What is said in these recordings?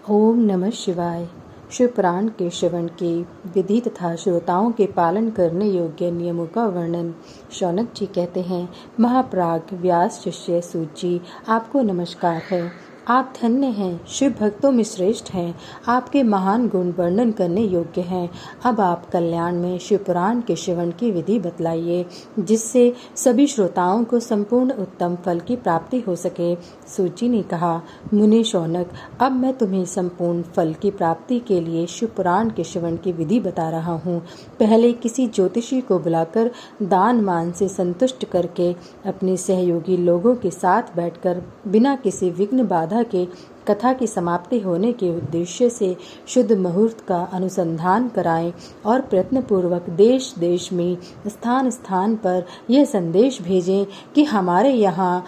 ओम नमः शिवाय। शिव पुराण के श्रवण की विधि तथा श्रोताओं के पालन करने योग्य नियमों का वर्णन शौनक जी कहते हैं। महाप्राज्ञ व्यास शिष्य सूत जी, आपको नमस्कार है। आप धन्य हैं, शिव भक्तों में श्रेष्ठ हैं। आपके महान गुण वर्णन करने योग्य हैं। अब आप कल्याण में शिव पुराण के श्रवण की विधि बतलाइए, जिससे सभी श्रोताओं को संपूर्ण उत्तम फल की प्राप्ति हो सके। सूत जी ने कहा, मुनि शौनक, अब मैं तुम्हें संपूर्ण फल की प्राप्ति के लिए शिव पुराण के श्रवण की विधि बता रहा हूँ। पहले किसी ज्योतिषी को बुलाकर दान मान से संतुष्ट करके अपने सहयोगी लोगों के साथ बैठकर बिना किसी विघ्न बाधा के कथा की समाप्ति होने के उद्देश्य से शुद्ध मुहूर्त का अनुसंधान कराएं और प्रयत्नपूर्वक देश देश में स्थान स्थान पर यह संदेश भेजें कि हमारे यहाँ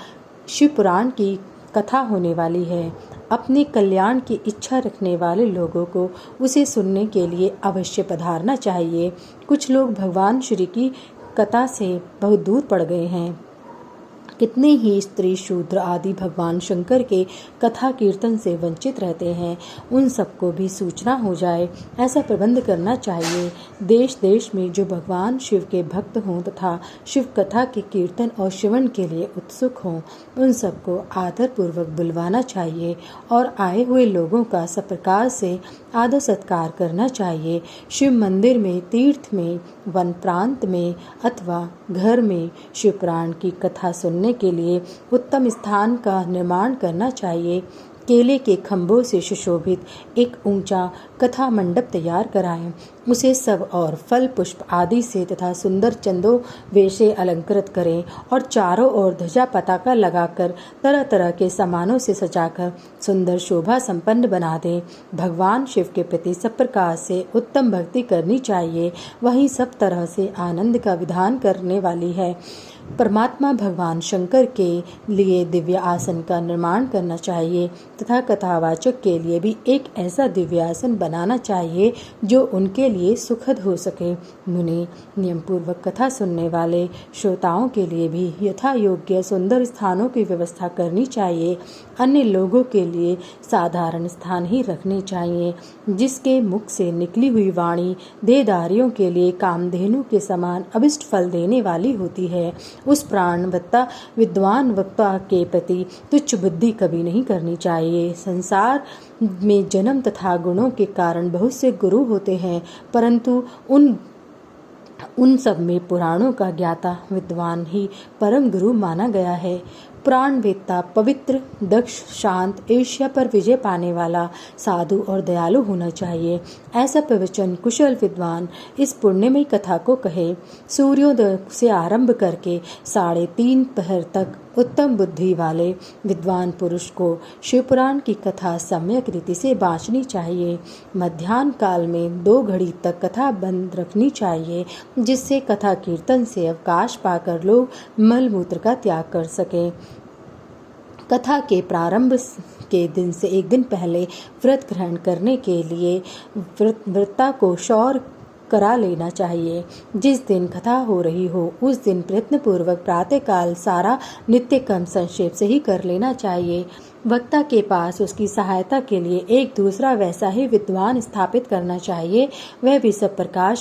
शिव पुराण की कथा होने वाली है। अपने कल्याण की इच्छा रखने वाले लोगों को उसे सुनने के लिए अवश्य पधारना चाहिए। कुछ लोग भगवान श्री की कथा से बहुत दूर पड़ गए हैं। कितने ही स्त्री शूद्र आदि भगवान शंकर के कथा कीर्तन से वंचित रहते हैं। उन सबको भी सूचना हो जाए, ऐसा प्रबंध करना चाहिए। देश देश में जो भगवान शिव के भक्त हों तथा शिव कथा के कीर्तन और श्रवण के लिए उत्सुक हों, उन सबको आदर पूर्वक बुलवाना चाहिए और आए हुए लोगों का सब प्रकार से आदर सत्कार करना चाहिए। शिव मंदिर में, तीर्थ में, वन प्रांत में अथवा घर में शिव पुराण की कथा सुनने के लिए उत्तम स्थान का निर्माण करना चाहिए। केले के खंभों से सुशोभित एक ऊंचा कथा मंडप तैयार कराएं। उसे सब और फल पुष्प आदि से तथा सुंदर चंदों वे से अलंकृत करें और चारों ओर ध्वजा पताका लगाकर तरह तरह के सामानों से सजाकर सुंदर शोभा संपन्न बना दें। भगवान शिव के प्रति सब प्रकार से उत्तम भक्ति करनी चाहिए। वहीं सब तरह से आनंद का विधान करने वाली है। परमात्मा भगवान शंकर के लिए दिव्य आसन का निर्माण करना चाहिए तथा कथावाचक के लिए भी एक ऐसा दिव्य आसन बनाना चाहिए जो उनके लिए सुखद हो सके। मुनि, नियम पूर्वक कथा सुनने वाले श्रोताओं के लिए भी यथा योग्य सुंदर स्थानों की व्यवस्था करनी चाहिए। अन्य लोगों के लिए साधारण स्थान ही रखने चाहिए। जिसके मुख से निकली हुई वाणी देहधारियों के लिए कामधेनु के समान अभिष्ट फल देने वाली होती है, उस प्राणवत्ता विद्वान वक्ता के प्रति तुच्छ बुद्धि कभी नहीं करनी चाहिए। संसार में जन्म तथा गुणों के कारण बहुत से गुरु होते हैं, परंतु उन सब में पुराणों का ज्ञाता विद्वान ही परम गुरु माना गया है। पुराण वेत्ता पवित्र, दक्ष, शांत, ईर्ष्या पर विजय पाने वाला, साधु और दयालु होना चाहिए। ऐसा प्रवचन कुशल विद्वान इस पुण्यमयी कथा को कहे। सूर्योदय से आरंभ करके 3:30 पहर तक उत्तम बुद्धि वाले विद्वान पुरुष को शिवपुराण की कथा सम्यक रीति से बाँचनी चाहिए। मध्याह्न काल में 2 घड़ी तक कथा बंद रखनी चाहिए, जिससे कथा कीर्तन से अवकाश पाकर लोग मलमूत्र का त्याग कर सकें। कथा के प्रारंभ के दिन से एक दिन पहले व्रत ग्रहण करने के लिए व्रता को शौर करा लेना चाहिए। जिस दिन कथा हो रही हो उस दिन प्रयत्नपूर्वक प्रातःकाल सारा नित्य कर्म संक्षेप से ही कर लेना चाहिए। वक्ता के पास उसकी सहायता के लिए एक दूसरा वैसा ही विद्वान स्थापित करना चाहिए। वह भी सब प्रकार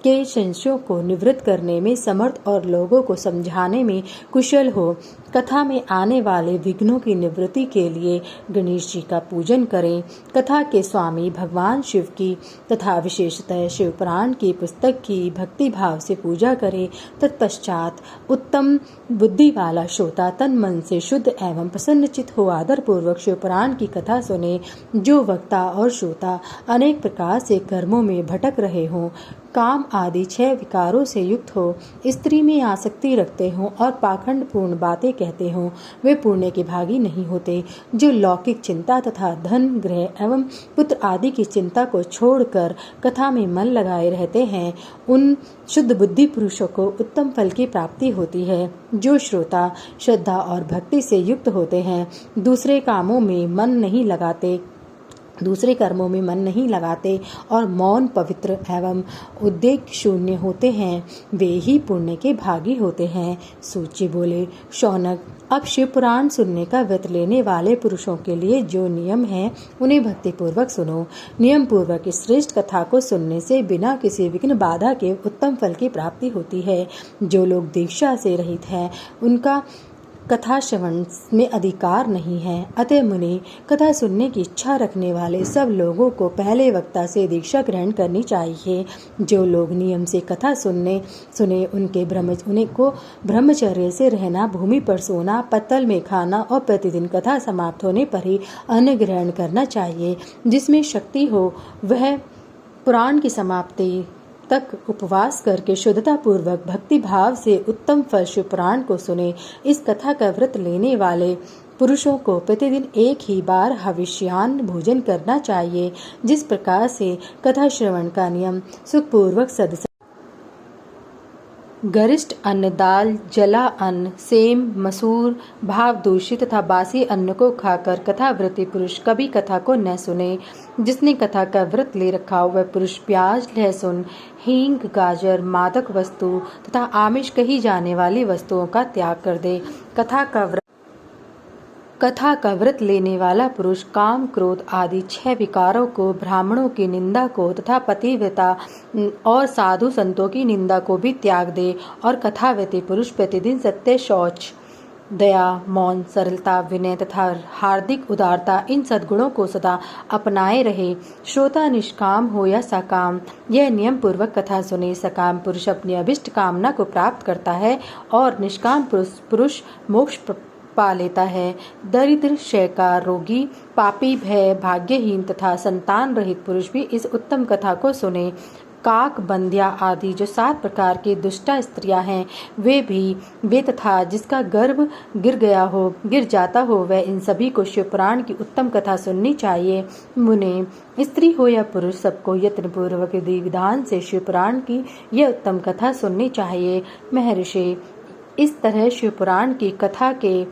के संशयों को निवृत्त करने में समर्थ और लोगों को समझाने में कुशल हो। कथा में आने वाले विघ्नों की निवृत्ति के लिए गणेश जी का पूजन करें। कथा के स्वामी भगवान शिव की तथा विशेषतः शिव पुराण की पुस्तक की भक्ति भाव से पूजा करें। तत्पश्चात उत्तम बुद्धि वाला श्रोता तन मन से शुद्ध एवं प्रसन्नचित हो आदर पूर्वक शिव पुराण की कथा सुने। जो वक्ता और श्रोता अनेक प्रकार से कर्मों में भटक रहे हों, काम आदि 6 विकारों से युक्त हो, स्त्री में आसक्ति रखते हों और पाखंड पूर्ण बातें कहते हों, वे पुण्य के भागी नहीं होते। जो लौकिक चिंता तथा धन, गृह एवं पुत्र आदि की चिंता को छोड़कर कथा में मन लगाए रहते हैं, उन शुद्ध बुद्धि पुरुषों को उत्तम फल की प्राप्ति होती है। जो श्रोता श्रद्धा और भक्ति से युक्त होते हैं, दूसरे कर्मों में मन नहीं लगाते और मौन, पवित्र एवं उद्वेग शून्य होते हैं, वे ही पुण्य के भागी होते हैं। सूत जी बोले, शौनक, अब शिव पुराण सुनने का व्रत लेने वाले पुरुषों के लिए जो नियम है उन्हें भक्तिपूर्वक सुनो। नियम पूर्वक इस श्रेष्ठ कथा को सुनने से बिना किसी विघ्न बाधा के उत्तम फल की प्राप्ति होती है। जो लोग दीक्षा से रहित हैं उनका कथा श्रवण में अधिकार नहीं है। अतः मुनि, कथा सुनने की इच्छा रखने वाले सब लोगों को पहले वक्ता से दीक्षा ग्रहण करनी चाहिए। जो लोग नियम से कथा सुने उनको ब्रह्मचर्य से रहना, भूमि पर सोना, पत्तल में खाना और प्रतिदिन कथा समाप्त होने पर ही अन्न ग्रहण करना चाहिए। जिसमें शक्ति हो वह पुराण की समाप्ति तक उपवास करके शुद्धता पूर्वक भक्ति भाव से उत्तम फल शिव पुराण को सुने। इस कथा का व्रत लेने वाले पुरुषों को प्रतिदिन एक ही बार हविष्यान्न भोजन करना चाहिए। जिस प्रकार से कथा श्रवण का नियम सुखपूर्वक सदस्य गरिष्ठ अन्न, दाल, जला अन्न, सेम, मसूर, भाव दूषित तथा बासी अन्न को खाकर कथाव्रती पुरुष कभी कथा को न सुने। जिसने कथा का व्रत ले रखा हो वह पुरुष प्याज, लहसुन, हींग, गाजर, मादक वस्तु तथा आमिष कही जाने वाली वस्तुओं का त्याग कर दे। कथा का व्रत लेने वाला पुरुष काम, क्रोध आदि 6 विकारों को, ब्राह्मणों की निंदा को तथा पतिव्रता और साधु संतों की निंदा को भी त्याग दे। और कथाव्रती पुरुष प्रतिदिन सत्य, शौच, दया, मौन, सरलता, विनय तथा हार्दिक उदारता इन सद्गुणों को सदा अपनाए रहे। श्रोता निष्काम हो या सकाम, यह नियम पूर्वक कथा सुने। सकाम पुरुष अपनी अभिष्ट कामना को प्राप्त करता है और निष्काम पुरुष मोक्ष पा लेता है। दरिद्र, शयकार, रोगी, पापी, भय, भाग्यहीन तथा संतान रहित पुरुष भी इस उत्तम कथा को सुने। काक, बंध्या आदि जो 7 प्रकार की दुष्टा स्त्रियां हैं वे तथा जिसका गर्भ गिर जाता हो वह इन सभी को शिव पुराण की उत्तम कथा सुननी चाहिए। मुने, स्त्री हो या पुरुष सबको यत्न पूर्वक विधि विधान से शिव पुराण की यह उत्तम कथा सुननी चाहिए। महर्षि, इस तरह शिव पुराण की कथा के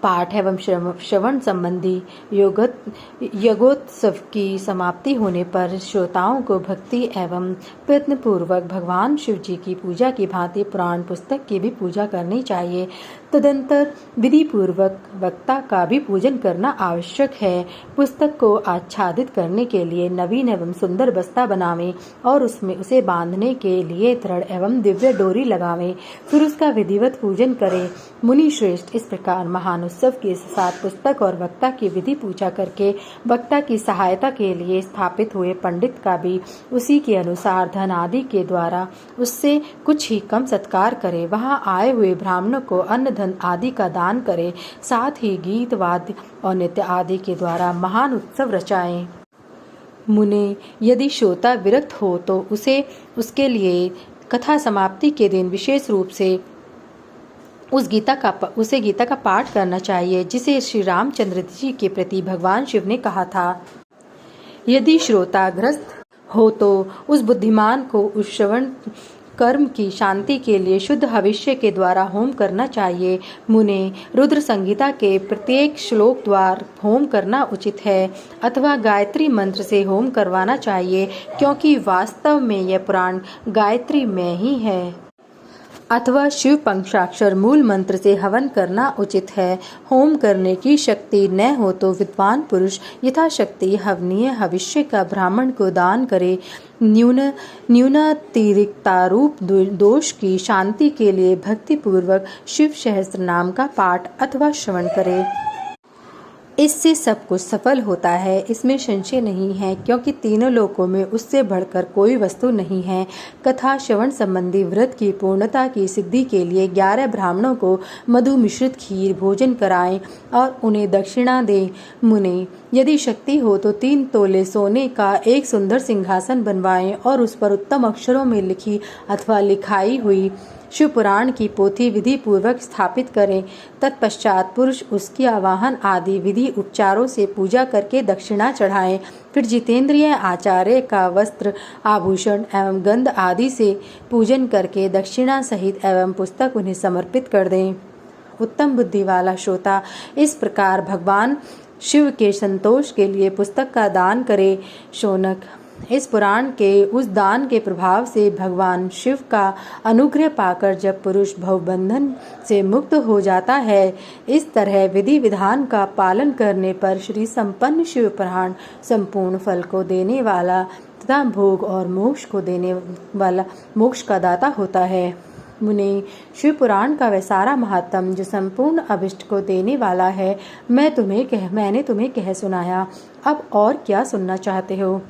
पाठ एवं श्रवण संबंधी यज्ञोत्सव की समाप्ति होने पर श्रोताओं को भक्ति एवं प्रयत्न पूर्वक भगवान शिव जी की पूजा की भांति पुराण पुस्तक की भी पूजा करनी चाहिए। तदंतर विधि पूर्वक वक्ता का भी पूजन करना आवश्यक है। पुस्तक को आच्छादित करने के लिए नवीन एवं सुंदर बस्ता बनावें और उसमें उसे बांधने के लिए दृढ़ एवं दिव्य डोरी लगावें, फिर उसका विधिवत पूजन करें। मुनि श्रेष्ठ, इस प्रकार महान उत्सव के साथ पुस्तक और वक्ता की विधि पूजा करके वक्ता की सहायता के लिए स्थापित हुए पंडित का भी उसी के अनुसार धन आदि के द्वारा उससे कुछ ही कम सत्कार करे। वहां आए हुए ब्राह्मणों को अन्न धन आदि का दान करे। साथ ही गीत, वाद्य और नृत्य आदि के द्वारा महान उत्सव रचाएं। मुने, यदि श्रोता विरक्त हो तो उसके लिए कथा समाप्ति के दिन विशेष रूप से उसे गीता का पाठ करना चाहिए, जिसे श्री रामचंद्र जी के प्रति भगवान शिव ने कहा था। यदि श्रोता ग्रस्त हो तो उस बुद्धिमान को उस श्रवण कर्म की शांति के लिए शुद्ध हविष्य के द्वारा होम करना चाहिए। मुने, रुद्र संहिता के प्रत्येक श्लोक द्वारा होम करना उचित है अथवा गायत्री मंत्र से होम करवाना चाहिए, क्योंकि वास्तव में यह पुराण गायत्री में ही है। अथवा शिव पंचाक्षर मूल मंत्र से हवन करना उचित है। होम करने की शक्ति न हो तो विद्वान पुरुष यथाशक्ति हवनीय हविष्य का ब्राह्मण को दान करे। न्यूनातिरिक्तारूप दोष की शांति के लिए भक्ति पूर्वक शिव सहस्त्र नाम का पाठ अथवा श्रवण करे। इससे सब कुछ सफल होता है, इसमें संशय नहीं है, क्योंकि तीनों लोकों में उससे बढ़कर कोई वस्तु नहीं है। कथा श्रवण संबंधी व्रत की पूर्णता की सिद्धि के लिए 11 ब्राह्मणों को मधु मिश्रित खीर भोजन कराएं और उन्हें दक्षिणा दें। मुने, यदि शक्ति हो तो 3 तोले सोने का एक सुंदर सिंहासन बनवाएं और उस पर उत्तम अक्षरों में लिखी अथवा लिखाई हुई शिव पुराण की पोथी विधि पूर्वक स्थापित करें। तत्पश्चात पुरुष उसकी आवाहन आदि विधि उपचारों से पूजा करके दक्षिणा चढ़ाएं। फिर जितेंद्रिय आचार्य का वस्त्र, आभूषण एवं गंध आदि से पूजन करके दक्षिणा सहित एवं पुस्तक उन्हें समर्पित कर दें। उत्तम बुद्धि वाला श्रोता इस प्रकार भगवान शिव के संतोष के लिए पुस्तक का दान करे। शौनक, इस पुराण के उस दान के प्रभाव से भगवान शिव का अनुग्रह पाकर जब पुरुष भवबंधन से मुक्त हो जाता है, इस तरह विधि विधान का पालन करने पर श्री संपन्न शिव पुराण संपूर्ण फल को देने वाला तथा भोग और मोक्ष को देने वाला मोक्ष का दाता होता है। मुने, शिव पुराण का वह सारा महात्म जो संपूर्ण अभिष्ट को देने वाला है मैंने तुम्हें कह सुनाया। अब और क्या सुनना चाहते हो?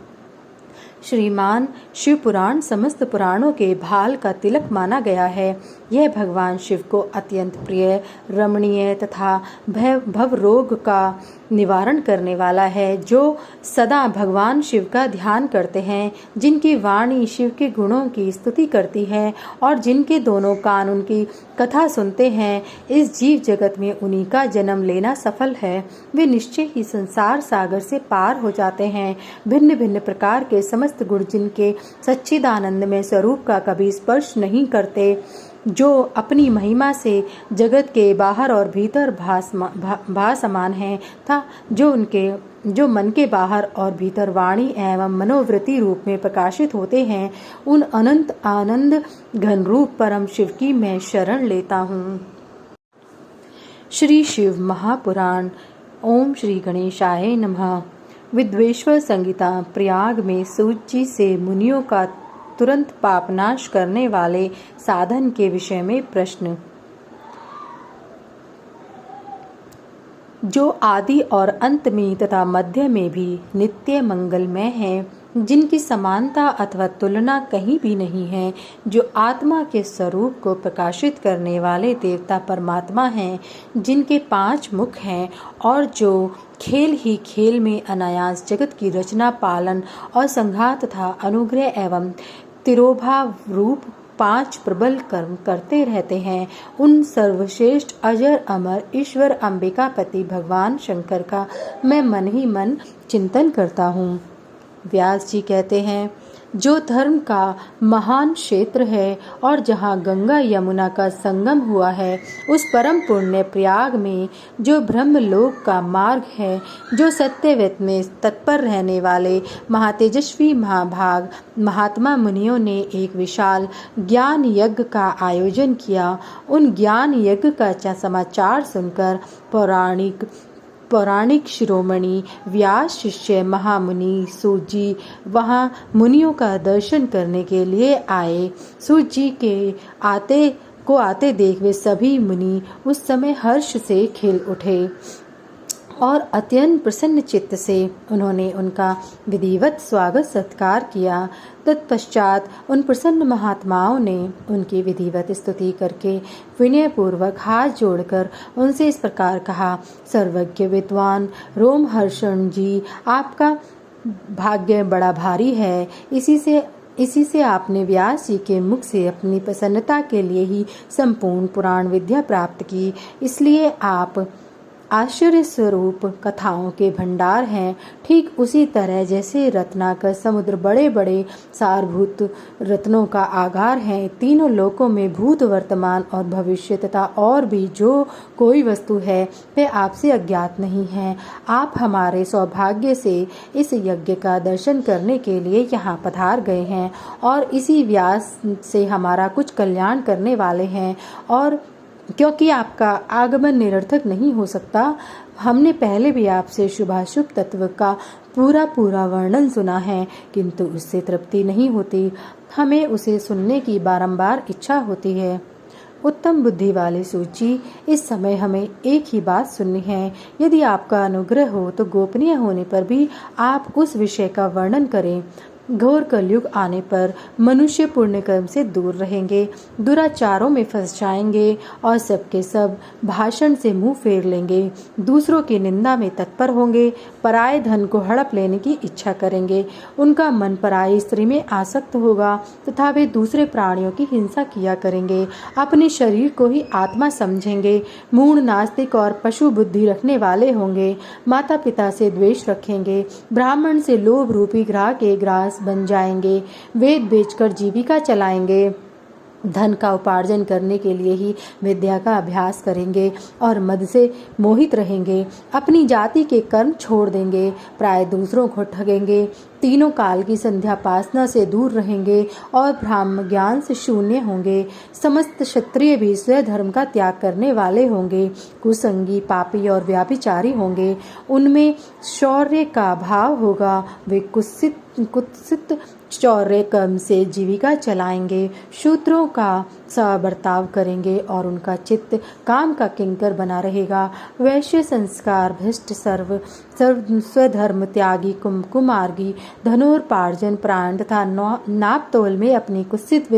श्रीमान, शिव पुराण समस्त पुराणों के भाल का तिलक माना गया है। यह भगवान शिव को अत्यंत प्रिय, रमणीय तथा भव रोग का निवारण करने वाला है। जो सदा भगवान शिव का ध्यान करते हैं, जिनकी वाणी शिव के गुणों की स्तुति करती है और जिनके दोनों कान उनकी कथा सुनते हैं, इस जीव जगत में उन्हीं का जन्म लेना सफल है। वे निश्चय ही संसार सागर से पार हो जाते हैं। भिन्न भिन्न प्रकार के समस्त गुण जिनके सच्चिदानंद में स्वरूप का कभी स्पर्श नहीं करते, जो अपनी महिमा से जगत के बाहर और भीतर भासमान हैं, था जो मन के बाहर और भीतर वाणी एवं मनोवृत्ति रूप में प्रकाशित होते हैं, उन अनंत आनंद घन रूप परम शिव की मैं शरण लेता हूँ। श्री शिव महापुराण। ओम श्री गणेशाय नमः। विद्वेश्वर संगीता। प्रयाग में सूत जी से मुनियों का तुरंत पापनाश करने वाले साधन के विषय में प्रश्न। जो आदि और अंत में तथा मध्य में भी नित्य मंगलमय है, जिनकी समानता अथवा तुलना कहीं भी नहीं है, जो आत्मा के स्वरूप को प्रकाशित करने वाले देवता परमात्मा हैं, जिनके 5 मुख हैं और जो खेल ही खेल में अनायास जगत की रचना, पालन और संहार तथा अनुग्रह एवं तिरोभा रूप 5 प्रबल कर्म करते रहते हैं, उन सर्वश्रेष्ठ अजर अमर ईश्वर अंबिकापति भगवान शंकर का मैं मन ही मन चिंतन करता हूँ। व्यास जी कहते हैं, जो धर्म का महान क्षेत्र है और जहाँ गंगा यमुना का संगम हुआ है, उस परम पुण्य प्रयाग में जो ब्रह्मलोक का मार्ग है, जो सत्यव्रत में तत्पर रहने वाले महातेजस्वी महाभाग महात्मा मुनियों ने एक विशाल ज्ञान यज्ञ का आयोजन किया, उन ज्ञान यज्ञ का समाचार सुनकर पौराणिक शिरोमणि व्यास शिष्य महामुनि सूत जी वहाँ मुनियों का दर्शन करने के लिए आए। सूत जी के आते देख वे सभी मुनि उस समय हर्ष से खिल उठे और अत्यंत प्रसन्न चित्त से उन्होंने उनका विधिवत स्वागत सत्कार किया। तत्पश्चात उन प्रसन्न महात्माओं ने उनकी विधिवत स्तुति करके विनयपूर्वक हाथ जोड़कर उनसे इस प्रकार कहा, सर्वज्ञ विद्वान रोमहर्षण जी, आपका भाग्य बड़ा भारी है। इसी से आपने व्यास जी के मुख से अपनी प्रसन्नता के लिए ही संपूर्ण पुराण विद्या प्राप्त की, इसलिए आप आश्चर्य स्वरूप कथाओं के भंडार हैं। ठीक उसी तरह जैसे रत्नाकर समुद्र बड़े बड़े सारभूत रत्नों का आगार है, तीनों लोकों में भूत वर्तमान और भविष्य तथा और भी जो कोई वस्तु है वह आपसे अज्ञात नहीं है। आप हमारे सौभाग्य से इस यज्ञ का दर्शन करने के लिए यहाँ पधार गए हैं और इसी व्यास से हमारा कुछ कल्याण करने वाले हैं। और क्योंकि आपका आगमन निरर्थक नहीं हो सकता, हमने पहले भी आपसे शुभाशुभ तत्व का पूरा वर्णन सुना है, किंतु उससे तृप्ति नहीं होती। हमें उसे सुनने की बारंबार इच्छा होती है। उत्तम बुद्धि वाले सूत जी, इस समय हमें एक ही बात सुननी है। यदि आपका अनुग्रह हो तो गोपनीय होने पर भी आप उस विषय का वर्णन करें। घोर कलयुग आने पर मनुष्य पुण्य कर्म से दूर रहेंगे, दुराचारों में फंस जाएंगे और सबके सब भाषण से मुंह फेर लेंगे, दूसरों की निंदा में तत्पर होंगे, पराये धन को हड़प लेने की इच्छा करेंगे, उनका मन पराई स्त्री में आसक्त होगा तथा वे दूसरे प्राणियों की हिंसा किया करेंगे, अपने शरीर को ही आत्मा समझेंगे, मूढ़ नास्तिक और पशु बुद्धि रखने वाले होंगे, माता पिता से द्वेष रखेंगे, ब्राह्मण से लोभ रूपी ग्राह के ग्रास बन जाएंगे, वेद बेचकर जीविका चलाएंगे, धन का उपार्जन करने के लिए ही विद्या का अभ्यास करेंगे और मद से मोहित रहेंगे। अपनी जाति के कर्म छोड़ देंगे, प्राय दूसरों को ठगेंगे, तीनों काल की संध्यापासना से दूर रहेंगे और ब्राह्म ज्ञान से शून्य होंगे। समस्त क्षत्रिय भी स्वधर्म का त्याग करने वाले होंगे, कुसंगी, पापी और व्याभिचारी होंगे। उनमें शौर्य का भाव होगा, वे कुत्सित चौर्य कर्म से जीविका चलाएंगे, शूद्रों का सा बर्ताव करेंगे और उनका चित्त काम का किंकर बना रहेगा। वैश्य संस्कार भ्रष्ट स्वधर्म त्यागी कुमार्गी, धनोर्पार्जन प्राण तथा नापतोल में अपनी कुत्सित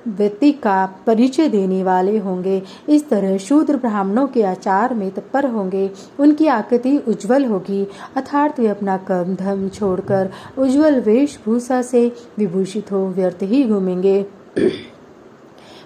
वृत्ति का परिचय देने वाले होंगे। इस तरह शूद्र ब्राह्मणों के आचार में तत्पर होंगे, उनकी आकृति उज्जवल होगी, अर्थात वे अपना कर्म धर्म छोड़कर उज्जवल वेशभूषा से विभूषित हो व्यर्थ ही घूमेंगे।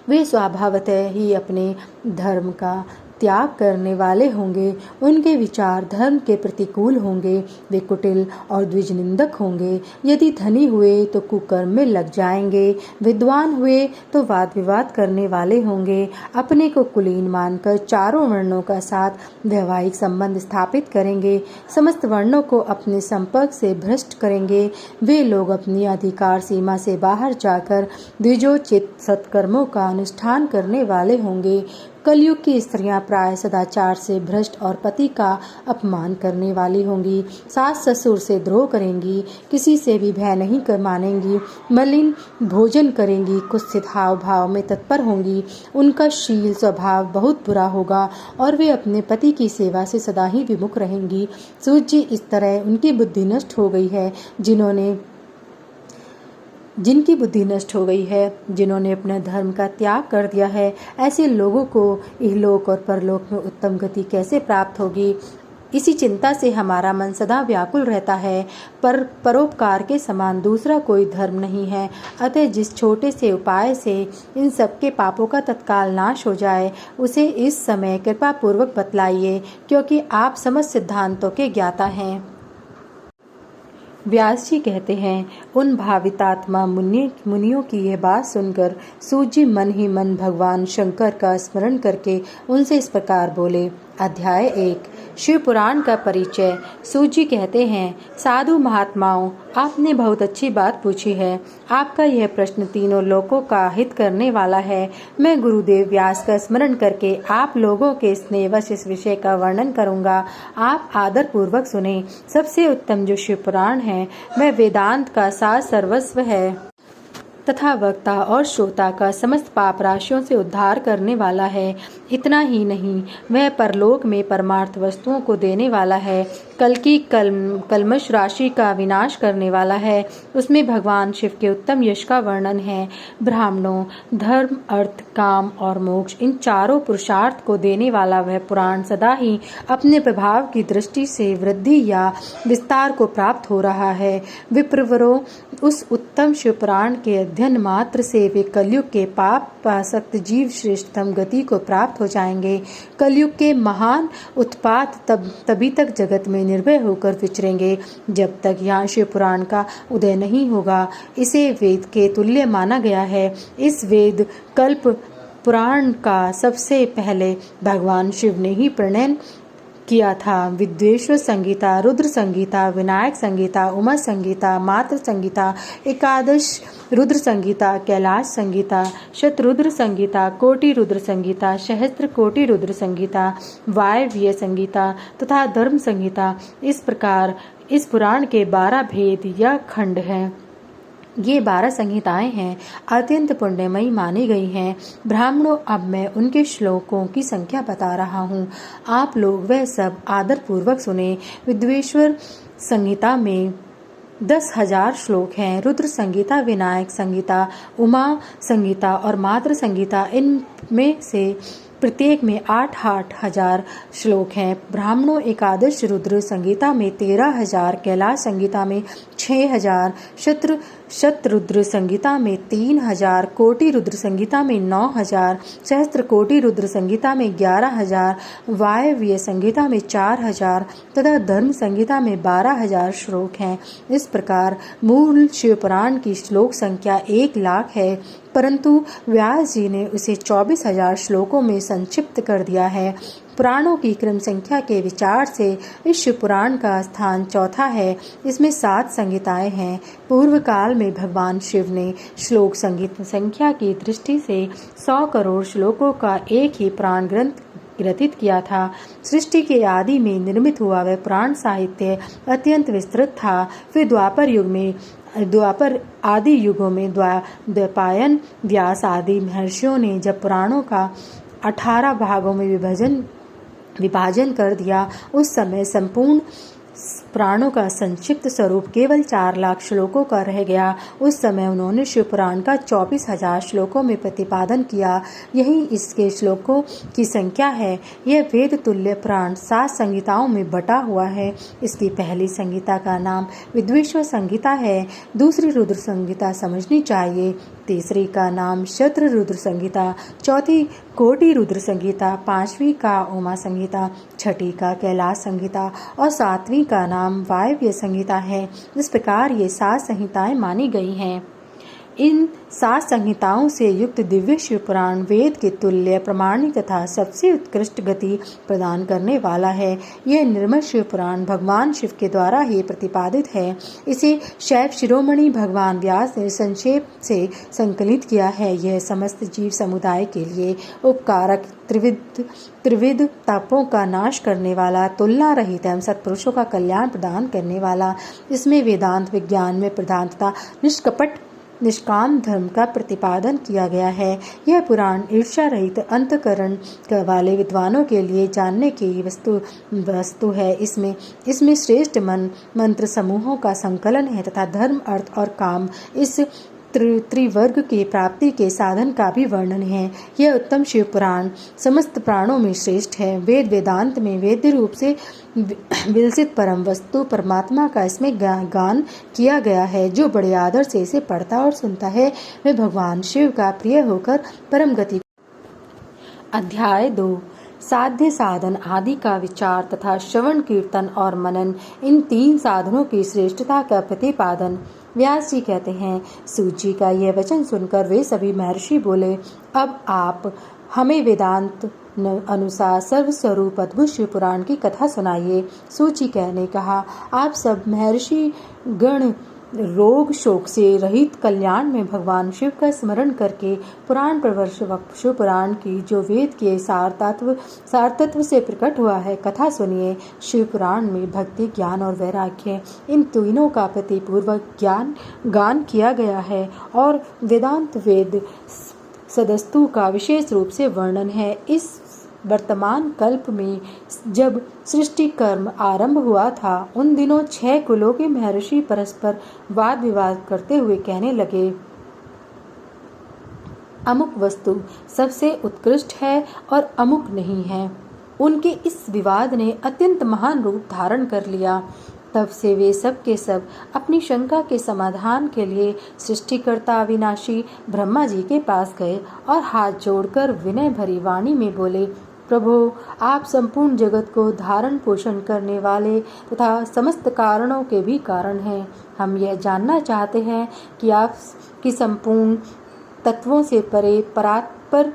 वे स्वभावतः ही अपने धर्म का त्याग करने वाले होंगे, उनके विचार धर्म के प्रतिकूल होंगे, वे कुटिल और द्विजनिंदक होंगे। यदि धनी हुए तो कुकर्म में लग जाएंगे, विद्वान हुए तो वाद विवाद करने वाले होंगे, अपने को कुलीन मानकर चारों वर्णों का साथ वैवाहिक संबंध स्थापित करेंगे, समस्त वर्णों को अपने संपर्क से भ्रष्ट करेंगे। वे लोग अपनी अधिकार सीमा से बाहर जाकर द्विजोचित सत्कर्मों का अनुष्ठान करने वाले होंगे। कलयुग की स्त्रियां प्राय सदाचार से भ्रष्ट और पति का अपमान करने वाली होंगी, सास ससुर से द्रोह करेंगी, किसी से भी भय नहीं कर मानेंगी, मलिन भोजन करेंगी, कुत्सित हाव भाव में तत्पर होंगी, उनका शील स्वभाव बहुत बुरा होगा और वे अपने पति की सेवा से सदा ही विमुख रहेंगी। सूत जी, इस तरह उनकी बुद्धि नष्ट हो गई है जिनकी बुद्धि नष्ट हो गई है, जिन्होंने अपने धर्म का त्याग कर दिया है। ऐसे लोगों को इहलोक और परलोक में उत्तम गति कैसे प्राप्त होगी, इसी चिंता से हमारा मन सदा व्याकुल रहता है। पर परोपकार के समान दूसरा कोई धर्म नहीं है। अतः जिस छोटे से उपाय से इन सबके पापों का तत्काल नाश हो जाए, उसे इस समय कृपा पूर्वक बतलाइए, क्योंकि आप समस्त सिद्धांतों के ज्ञाता हैं। व्यास जी कहते हैं, उन भावितात्मा मुनियों की यह बात सुनकर सूत जी मन ही मन भगवान शंकर का स्मरण करके उनसे इस प्रकार बोले। अध्याय 1 शिव पुराण का परिचय। सूत जी कहते हैं, साधु महात्माओं, आपने बहुत अच्छी बात पूछी है। आपका यह प्रश्न तीनों लोकों का हित करने वाला है। मैं गुरुदेव व्यास का स्मरण करके आप लोगों के स्नेहवश इस विषय का वर्णन करूंगा। आप आदर पूर्वक सुने। सबसे उत्तम जो शिव पुराण है, वह वेदांत का सार सर्वस्व है तथा वक्ता और श्रोता का समस्त पाप राशियों से उद्धार करने वाला है। इतना ही नहीं, वह परलोक में परमार्थ वस्तुओं को देने वाला है, कल की कल्मश राशि का विनाश करने वाला है। उसमें भगवान शिव के उत्तम यश का वर्णन है। ब्राह्मणों, धर्म, अर्थ, काम और मोक्ष, इन चारों पुरुषार्थ को देने वाला वह पुराण सदा ही अपने प्रभाव की दृष्टि से वृद्धि या विस्तार को प्राप्त हो रहा है। विप्रवरों, उस उत्तम शिव पुराण के अध्ययन मात्र से वे कलयुग के पाप आसक्त जीव श्रेष्ठतम गति को प्राप्त हो जाएंगे। कलयुग के महान उत्पात तभी तक जगत में निर्भय होकर विचरेंगे, जब तक यहाँ शिव पुराण का उदय नहीं होगा। इसे वेद के तुल्य माना गया है। इस वेद कल्प पुराण का सबसे पहले भगवान शिव ने ही प्रणयन किया था। विद्वेश्वर संगीता, रुद्र संगीता, विनायक संगीता, उमा संगीता, मातृ संगीता, एकादश रुद्र संगीता, कैलाश संगीता, शतरुद्र संगीता, कोटि रुद्र संगीता, सहस्त्र कोटि रुद्र संगीता, वायव्य संगीता तथा धर्म संगीता, इस प्रकार इस पुराण के 12 भेद या खंड हैं। ये 12 संहिताएं हैं, अत्यंत पुण्यमयी मानी गई हैं। ब्राह्मणों, अब मैं उनके श्लोकों की संख्या बता रहा हूँ। आप लोग वह सब आदर पूर्वक सुने। विद्वेश्वर संहिता में 10,000 श्लोक हैं। रुद्र संगीता, विनायक संगीता, उमा संगीता और मातृ संगीता, इनमें से प्रत्येक में 8-8 हजार श्लोक हैं। ब्राह्मणों, एकादश रुद्र संगीता में 13,000, कैलाश संगीता में 6,000, शतरुद्र संगीता में 3,000, कोटि रुद्र संगीता में 9,000, सहस्त्र कोटि रुद्र संगीता में 11,000, वायव्य संगीता में 4,000 तथा धर्म संगीता में 12,000 श्लोक हैं। इस प्रकार मूल शिव पुराण की श्लोक संख्या 1 लाख है। परंतु व्यास जी ने उसे 24,000 श्लोकों में संक्षिप्त कर दिया है। पुराणों की क्रम संख्या के विचार से इस शिव पुराण का स्थान चौथा है। इसमें 7 संहिताएं हैं। पूर्व काल में भगवान शिव ने श्लोक संगीत संख्या की दृष्टि से 100 करोड़ श्लोकों का एक ही पुराण ग्रंथ ग्रथित किया था। सृष्टि के आदि में निर्मित हुआ वह पुराण साहित्य अत्यंत विस्तृत था। फिर द्वापर आदि युगों में द्वैपायन, व्यास आदि महर्षियों ने जब पुराणों का 18 भागों में विभाजन कर दिया, उस समय संपूर्ण पुराणों का संक्षिप्त स्वरूप केवल 4 लाख श्लोकों का रह गया। उस समय उन्होंने शिव पुराण का 24,000 श्लोकों में प्रतिपादन किया। यही इसके श्लोकों की संख्या है। यह वेद तुल्य पुराण 7 संहिताओं में बटा हुआ है। इसकी पहली संहिता का नाम विद्वेश्वर संहिता है, दूसरी रुद्र संहिता समझनी चाहिए, तीसरी का नाम शत्र रुद्र संहिता, चौथी कोटि रुद्र संहिता, 5वीं का उमा संहिता, 6ठी का कैलाश संहिता और 7वीं का नाम वायव्य संहिता है। इस प्रकार ये 7 संहिताएं मानी गई हैं। इन 7 संहिताओं से युक्त दिव्य शिव पुराण वेद के तुल्य प्रमाणिक तथा सबसे उत्कृष्ट गति प्रदान करने वाला है। यह निर्मल शिव पुराण भगवान शिव के द्वारा ही प्रतिपादित है। इसे शैव शिरोमणि भगवान व्यास ने संक्षेप से संकलित किया है। यह समस्त जीव समुदाय के लिए उपकारक, त्रिविध तापों का नाश करने वाला, तुलना रहित एवं सत्पुरुषों का कल्याण प्रदान करने वाला। इसमें वेदांत विज्ञान में प्रधानता निष्कपट निष्काम धर्म का प्रतिपादन किया गया है। यह पुराण ईर्ष्या रहित अंतकरण वाले विद्वानों के लिए जानने की वस्तु है। इसमें श्रेष्ठ मंत्र समूहों का संकलन है तथा धर्म, अर्थ और काम इस त्रिवर्ग की प्राप्ति के साधन का भी वर्णन है। यह उत्तम शिव पुराण समस्त प्राणों में श्रेष्ठ है। वेदांत में वेद्य रूप से विलसित परम वस्तु परमात्मा का इसमें गान किया गया है। जो बड़े आदर से इसे पढ़ता और सुनता है, वह भगवान शिव का प्रिय होकर परम गति। अध्याय 2 साध्य साधन आदि का विचार तथा श्रवण कीर्तन और मनन, इन 3 साधनों की श्रेष्ठता का प्रतिपादन। व्यास जी कहते हैं, सूत जी का यह वचन सुनकर वे सभी महर्षि बोले, अब आप हमें वेदांत अनुसार सर्वस्वरूप अद्भुत शिव पुराण की कथा सुनाइए। सूत जी ने कहा, आप सब महर्षि गण रोग शोक से रहित कल्याण में भगवान शिव का स्मरण करके पुराण प्रवर्ष शिव पुराण की जो वेद के सारतत्व से प्रकट हुआ है कथा सुनिए। शिव पुराण में भक्ति, ज्ञान और वैराग्य, इन तीनों का प्रतिपूर्वक गान किया गया है और वेदांत वेद सदस्तु का विशेष रूप से वर्णन है। इस वर्तमान कल्प में जब सृष्टि कर्म आरंभ हुआ था, उन दिनों 6 कुलों के महर्षि परस्पर वाद विवाद करते हुए कहने लगे, अमुक वस्तु सबसे उत्कृष्ट है और अमुक नहीं है। उनके इस विवाद ने अत्यंत महान रूप धारण कर लिया। तब से वे सब के सब अपनी शंका के समाधान के लिए सृष्टिकर्ता अविनाशी ब्रह्मा जी के पास गए और हाथ जोड़कर विनय भरी वाणी में बोले, प्रभु, आप संपूर्ण जगत को धारण पोषण करने वाले तथा समस्त कारणों के भी कारण हैं। हम यह जानना चाहते हैं कि आप की संपूर्ण तत्वों से परे परात्पर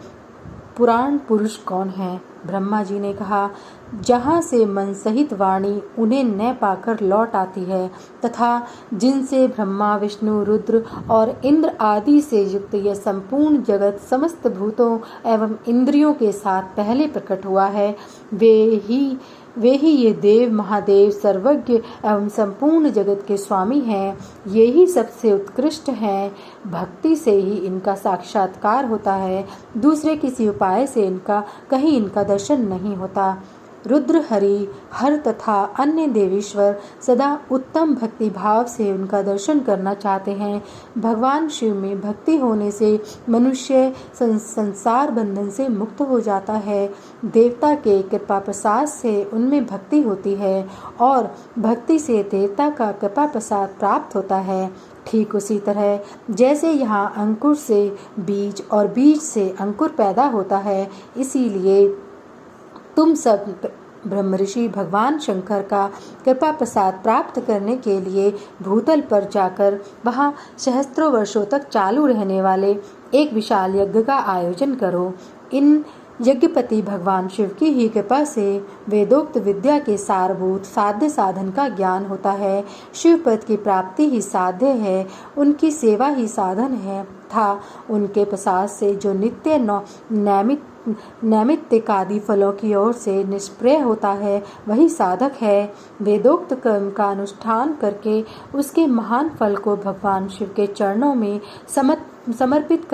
पुराण पुरुष कौन है। ब्रह्मा जी ने कहा, जहाँ से मन सहित वाणी उन्हें न पाकर लौट आती है तथा जिनसे ब्रह्मा, विष्णु, रुद्र और इंद्र आदि से युक्त यह संपूर्ण जगत समस्त भूतों एवं इंद्रियों के साथ पहले प्रकट हुआ है, वे ही ये देव महादेव सर्वज्ञ एवं संपूर्ण जगत के स्वामी हैं। ये ही सबसे उत्कृष्ट हैं। भक्ति से ही इनका साक्षात्कार होता है, दूसरे किसी उपाय से कहीं इनका दर्शन नहीं होता। रुद्र, हरि, हर तथा अन्य देवेश्वर सदा उत्तम भक्ति भाव से उनका दर्शन करना चाहते हैं। भगवान शिव में भक्ति होने से मनुष्य संसार बंधन से मुक्त हो जाता है। देवता के कृपा प्रसाद से उनमें भक्ति होती है और भक्ति से देवता का कृपा प्रसाद प्राप्त होता है। ठीक उसी तरह जैसे यहाँ अंकुर से बीज और बीज से अंकुर पैदा होता है, इसीलिए तुम सब ब्रह्म ऋषि भगवान शंकर का कृपा प्रसाद प्राप्त करने के लिए भूतल पर जाकर वहाँ सहस्त्रों वर्षों तक चालू रहने वाले एक विशाल यज्ञ का आयोजन करो। इन यज्ञपति भगवान शिव की ही कृपा से वेदोक्त विद्या के सारभूत साध्य साधन का ज्ञान होता है। शिव पद की प्राप्ति ही साध्य है, उनकी सेवा ही साधन है था। उनके प्रसाद से जो नित्य नैमित्तिकादि फलों की ओर से निष्प्रय होता है, वही साधक है। वेदोक्त कर्म का अनुष्ठान करके उसके महान फल को भगवान शिव के चरणों में समर्पित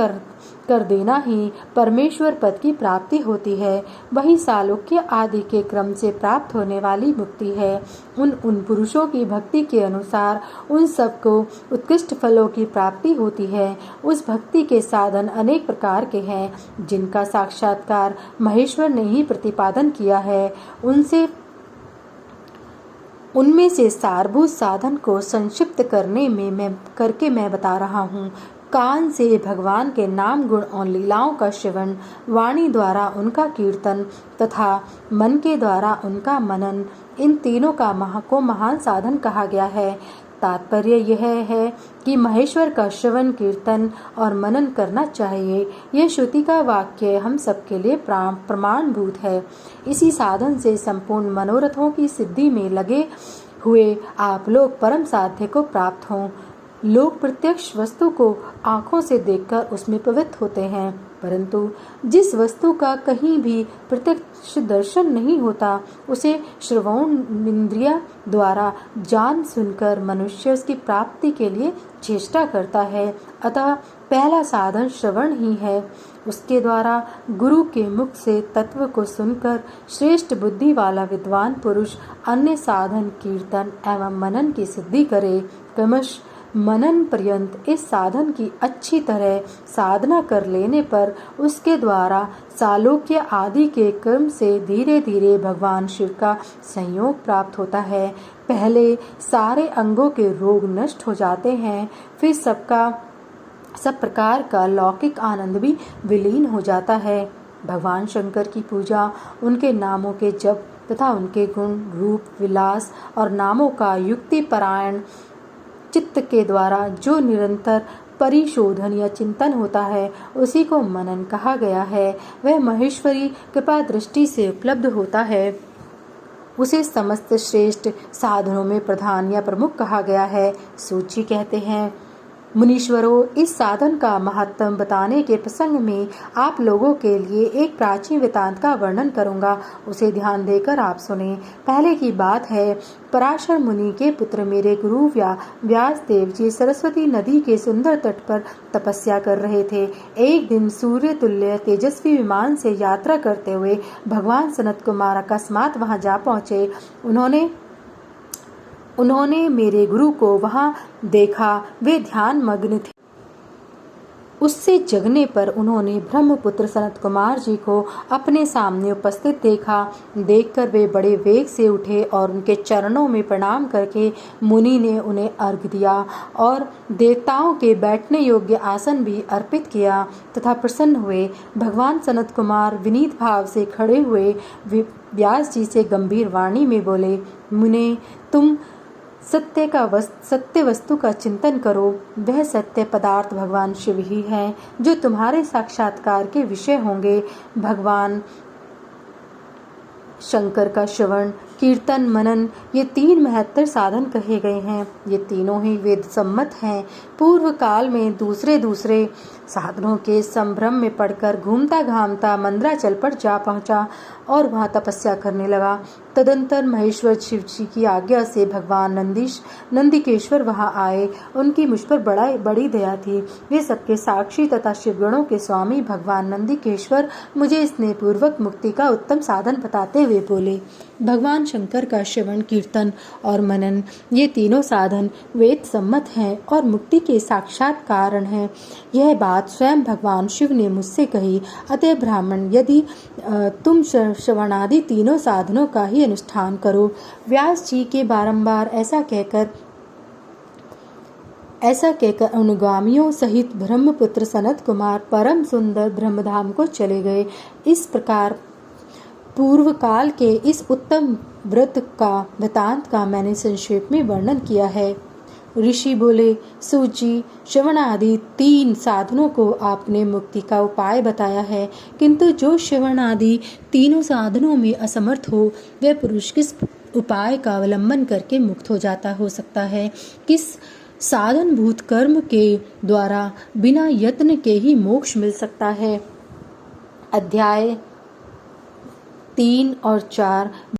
कर देना ही परमेश्वर पद की प्राप्ति होती है। वही सालोक्य आदि के क्रम से प्राप्त होने वाली मुक्ति है। उन पुरुषों की भक्ति के अनुसार उन सबको उत्कृष्ट फलों की प्राप्ति होती है। उस भक्ति के साधन अनेक प्रकार के हैं, जिनका साक्षात्कार महेश्वर ने ही प्रतिपादन किया है। उनमें से सारभूत साधन को संक्षिप्त करके मैं बता रहा हूँ। कान से भगवान के नाम गुण और लीलाओं का श्रवण, वाणी द्वारा उनका कीर्तन तथा मन के द्वारा उनका मनन, इन तीनों का महान साधन कहा गया है। तात्पर्य यह है कि महेश्वर का श्रवण, कीर्तन और मनन करना चाहिए। यह श्रुति का वाक्य हम सबके लिए प्रमाणभूत है। इसी साधन से संपूर्ण मनोरथों की सिद्धि में लगे हुए आप लोग परम साध्य को प्राप्त हों। लोग प्रत्यक्ष वस्तु को आंखों से देखकर उसमें प्रवृत्त होते हैं, परंतु जिस वस्तु का कहीं भी प्रत्यक्ष दर्शन नहीं होता, उसे श्रवणेन्द्रिय द्वारा जान सुनकर मनुष्य उसकी प्राप्ति के लिए चेष्टा करता है। अतः पहला साधन श्रवण ही है। उसके द्वारा गुरु के मुख से तत्व को सुनकर श्रेष्ठ बुद्धि वाला विद्वान पुरुष अन्य साधन कीर्तन एवं मनन की सिद्धि करे। क्रमश मनन पर्यंत इस साधन की अच्छी तरह साधना कर लेने पर उसके द्वारा सालोक्य आदि के कर्म से धीरे धीरे भगवान शिव का संयोग प्राप्त होता है। पहले सारे अंगों के रोग नष्ट हो जाते हैं, फिर सब प्रकार का लौकिक आनंद भी विलीन हो जाता है। भगवान शंकर की पूजा, उनके नामों के जप तथा उनके गुण, रूप, विलास और नामों का युक्ति परायण चित्त के द्वारा जो निरंतर परिशोधन या चिंतन होता है, उसी को मनन कहा गया है। वह महेश्वरी कृपा दृष्टि से उपलब्ध होता है। उसे समस्त श्रेष्ठ साधनों में प्रधान या प्रमुख कहा गया है। सूची कहते हैं, मुनीश्वरों, इस साधन का महत्व बताने के प्रसंग में आप लोगों के लिए एक प्राचीन वृतांत का वर्णन करूंगा, उसे ध्यान देकर आप सुने। पहले की बात है, पराशर मुनि के पुत्र मेरे गुरु व्यास देव जी सरस्वती नदी के सुंदर तट पर तपस्या कर रहे थे। एक दिन सूर्य तुल्य तेजस्वी विमान से यात्रा करते हुए भगवान सनत कुमार अकस्मात वहां जा पहुंचे। उन्होंने मेरे गुरु को वहां देखा। वे ध्यान मग्न थे। उससे जगने पर उन्होंने ब्रह्मपुत्र सनत कुमार जी को अपने सामने उपस्थित देखा। देखकर वे बड़े वेग से उठे और उनके चरणों में प्रणाम करके मुनि ने उन्हें अर्घ्य दिया और देवताओं के बैठने योग्य आसन भी अर्पित किया तथा प्रसन्न हुए। भगवान सनत कुमार विनीत भाव से खड़े हुए व्यास जी से गंभीर वाणी में बोले, मुने, तुम सत्य वस्तु का चिंतन करो। वह सत्य पदार्थ भगवान शिव ही है, जो तुम्हारे साक्षात्कार के विषय होंगे। भगवान शंकर का श्रवण, कीर्तन, मनन, ये 3 महत्तर साधन कहे गए हैं। ये तीनों ही वेद सम्मत हैं। पूर्व काल में दूसरे साधनों के संभ्रम में पड़कर घूमता घामता मंदराचल पर जा पहुंचा और वहां तपस्या करने लगा। तदंतर महेश्वर शिव जी की आज्ञा से भगवान नंदिकेश्वर वहां आए। उनकी मुझ पर बड़ी दया थी। वे सबके साक्षी तथा शिवगणों के स्वामी भगवान नंदिकेश्वर मुझे स्नेहपूर्वक मुक्ति का उत्तम साधन बताते हुए बोले, भगवान शंकर का श्रवण, कीर्तन और मनन, ये तीनों साधन वेद सम्मत हैं और मुक्ति के साक्षात कारण हैं। यह बात स्वयं भगवान शिव ने मुझसे कही। अतः ब्राह्मण, यदि तुम श्रवणादि तीनों साधनों का ही अनुष्ठान करो। व्यास जी के बारंबार ऐसा कहकर अनुगामियों सहित ब्रह्मपुत्र सनत कुमार परम सुंदर ब्रह्मधाम को चले गए। इस प्रकार पूर्व काल के इस उत्तम व्रत का वृतांत का मैंने संक्षेप में वर्णन किया है। ऋषि बोले, सूत जी, श्रवण आदि 3 साधनों को आपने मुक्ति का उपाय बताया है, किंतु जो श्रवण आदि तीनों साधनों में असमर्थ हो, वह पुरुष किस उपाय का अवलंबन करके मुक्त हो सकता है? किस साधन भूत कर्म के द्वारा बिना यत्न के ही मोक्ष मिल सकता है? अध्याय 3 और 4